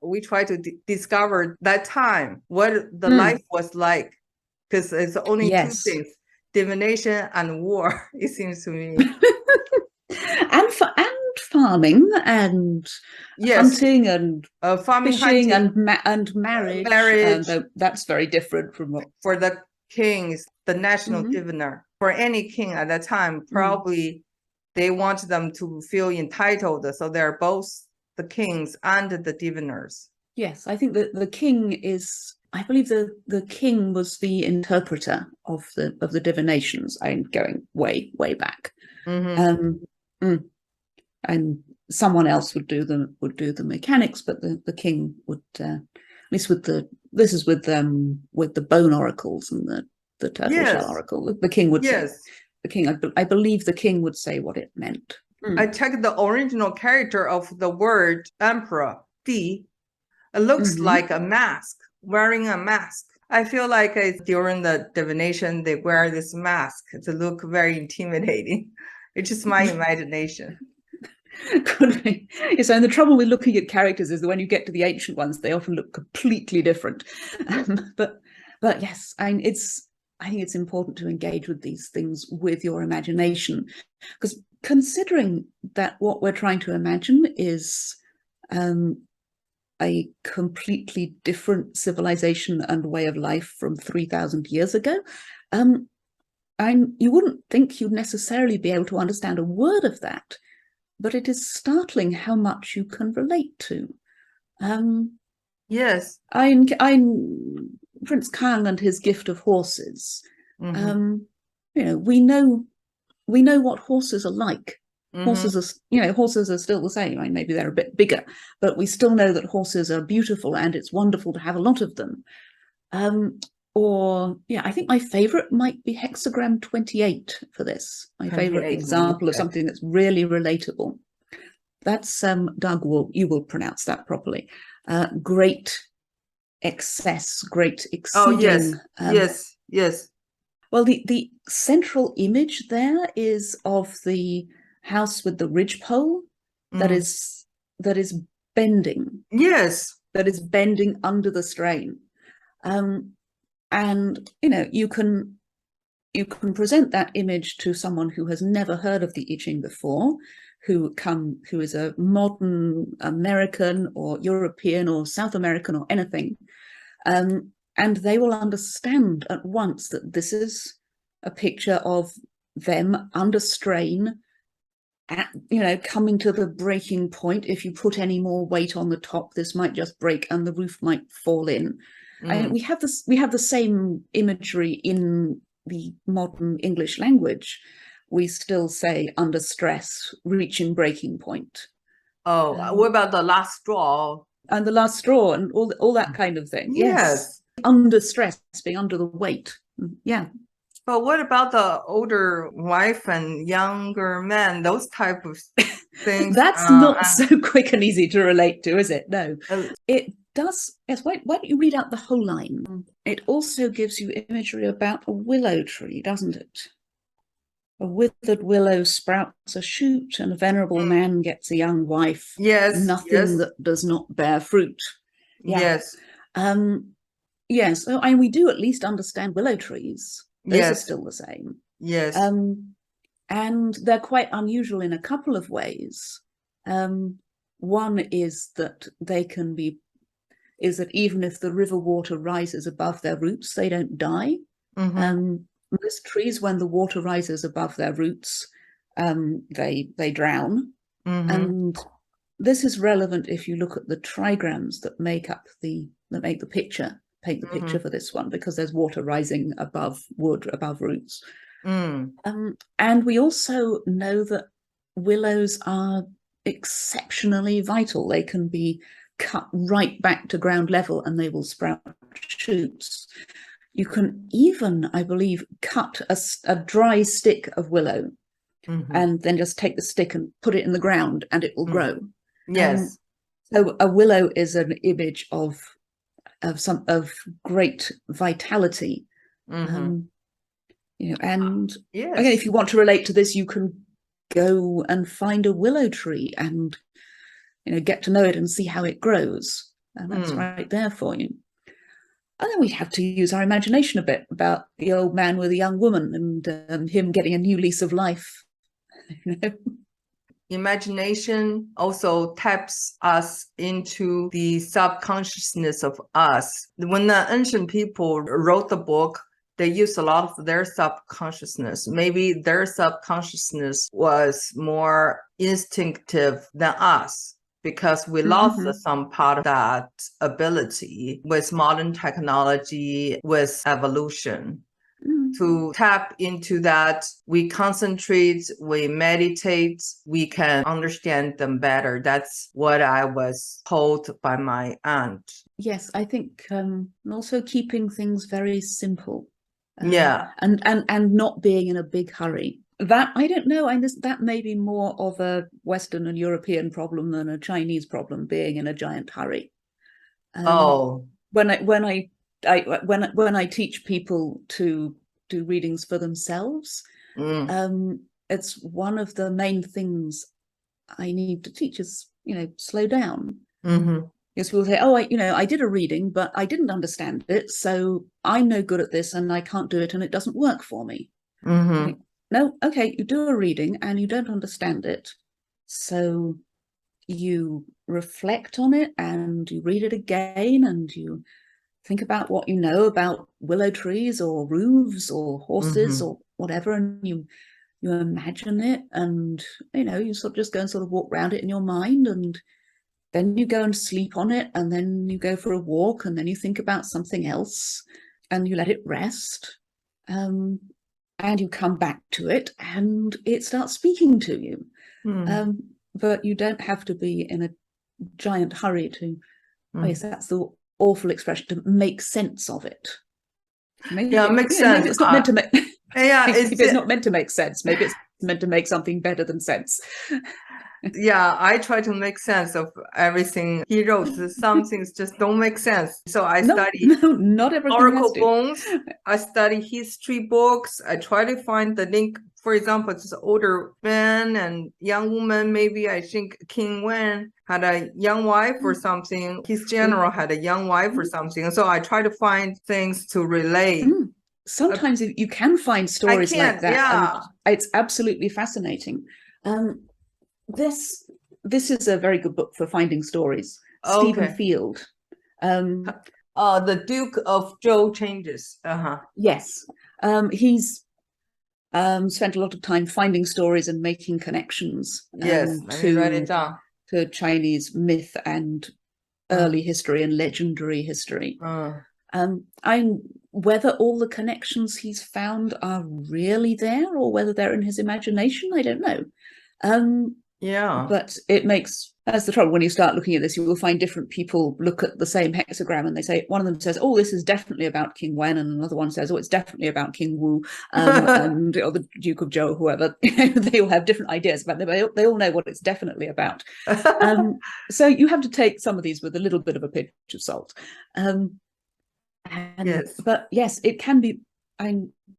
we try to discover that time, what the life was like, because it's only two Yes. things, divination and war, it seems to me. and farming and hunting and farming, fishing hunting, and marriage. marriage. That's very different from what For the kings, the national diviner, for any king at that time, probably they want them to feel entitled. So they're both the kings and the diviners. Yes, I think that the king is, I believe the king was the interpreter of the divinations. I'm going way back. And someone else would do the mechanics, but the king would, at least with the bone oracles and the turtle shell oracle, the king would say, I believe the king would say what it meant. I checked the original character of the word emperor, Di. It looks like a mask, wearing a mask. I feel like during the divination, they wear this mask to look very intimidating. It's just my imagination. Could be. So, and the trouble with looking at characters is that when you get to the ancient ones, they often look completely different. But yes, I think it's important to engage with these things with your imagination, because considering that what we're trying to imagine is a completely different civilization and way of life from 3,000 years ago, you wouldn't think you'd necessarily be able to understand a word of that, but it is startling how much you can relate to. Yes. Prince Kang and his gift of horses. We know what horses are like. Horses are still the same. I mean, maybe they're a bit bigger, but we still know that horses are beautiful and it's wonderful to have a lot of them. I think my favorite might be hexagram 28 for this. My favorite example of something that's really relatable. That's Doug you will pronounce that properly. Great excess, great exceeding. Yes. Well, the central image there is of the house with the ridgepole that is bending. Yes. That is bending under the strain. And you can present that image to someone who has never heard of the I Ching before, who is a modern American or European or South American or anything, and they will understand at once that this is a picture of them under strain, coming to the breaking point. If you put any more weight on the top, this might just break and the roof might fall in. And we have the same imagery in the modern English language. We still say under stress, reaching breaking point. What about the last straw? And the last straw and all that kind of thing. Yes. Under stress, being under the weight. Yeah. But what about the older wife and younger man, those type of things? That's not so quick and easy to relate to, is it? No. It does. Yes, why don't you read out the whole line? It also gives you imagery about a willow tree, doesn't it? A withered willow sprouts a shoot, and a venerable man gets a young wife. Nothing that does not bear fruit. Yes. Yes. So, and we do at least understand willow trees. Those are still the same. Yes. And they're quite unusual in a couple of ways. One is that that even if the river water rises above their roots, they don't die. Most trees, when the water rises above their roots, they drown. And this is relevant if you look at the trigrams that make the picture, paint the picture for this one, because there's water rising above roots. And we also know that willows are exceptionally vital. They can be cut right back to ground level and they will sprout shoots. You can even, I believe, cut a dry stick of willow and then just take the stick and put it in the ground and it will grow. Yes. So a willow is an image of great vitality. And again, if you want to relate to this, you can go and find a willow tree and get to know it and see how it grows. and that's right there for you. And then we have to use our imagination a bit about the old man with a young woman and him getting a new lease of life. You know? Imagination also taps us into the subconsciousness of us. When the ancient people wrote the book, they used a lot of their subconsciousness. Maybe their subconsciousness was more instinctive than us, because we lost some part of that ability with modern technology, with evolution. To tap into that, we concentrate, we meditate, we can understand them better. That's what I was told by my aunt. Yes, I think also keeping things very simple. Yeah. And not being in a big hurry. That, I don't know, that may be more of a Western and European problem than a Chinese problem, being in a giant hurry. When I teach people to do readings for themselves, it's one of the main things I need to teach is, slow down. Because people say, oh, I did a reading, but I didn't understand it, so I'm no good at this and I can't do it and it doesn't work for me. Like, no, okay, you do a reading and you don't understand it, so you reflect on it and you read it again and you think about what you know about willow trees or roofs or horses or whatever, and you imagine it, and you sort of just go and sort of walk around it in your mind, and then you go and sleep on it, and then you go for a walk, and then you think about something else and you let it rest, and you come back to it and it starts speaking to you. But you don't have to be in a giant hurry to, yes, that's the awful expression, to make sense of it. Maybe, it makes sense. Maybe it's not meant to make maybe it's not meant to make sense. Maybe it's meant to make something better than sense. Yeah, I try to make sense of everything he wrote. Some things just don't make sense. So I study not everything oracle bones. I study history books. I try to find the link. For example, it's an older man and young woman. Maybe I think King Wang had a young wife or something. His general had a young wife or something. So I try to find things to relate. Sometimes you can find stories like that. Yeah. And it's absolutely fascinating. This is a very good book for finding stories. Stephen Field. The Duke of Zhou Changes. Yes. He's spent a lot of time finding stories and making connections to Chinese myth and early history and legendary history. Whether all the connections he's found are really there or whether they're in his imagination, I don't know. But it makes, that's the trouble when you start looking at this, you will find different people look at the same hexagram and they say, one of them says, oh, this is definitely about King Wen, and another one says, oh, it's definitely about King Wu, and or the Duke of Zhou, whoever. They all have different ideas about it, they all know what it's definitely about. So you have to take some of these with a little bit of a pinch of salt. But yes, it can be,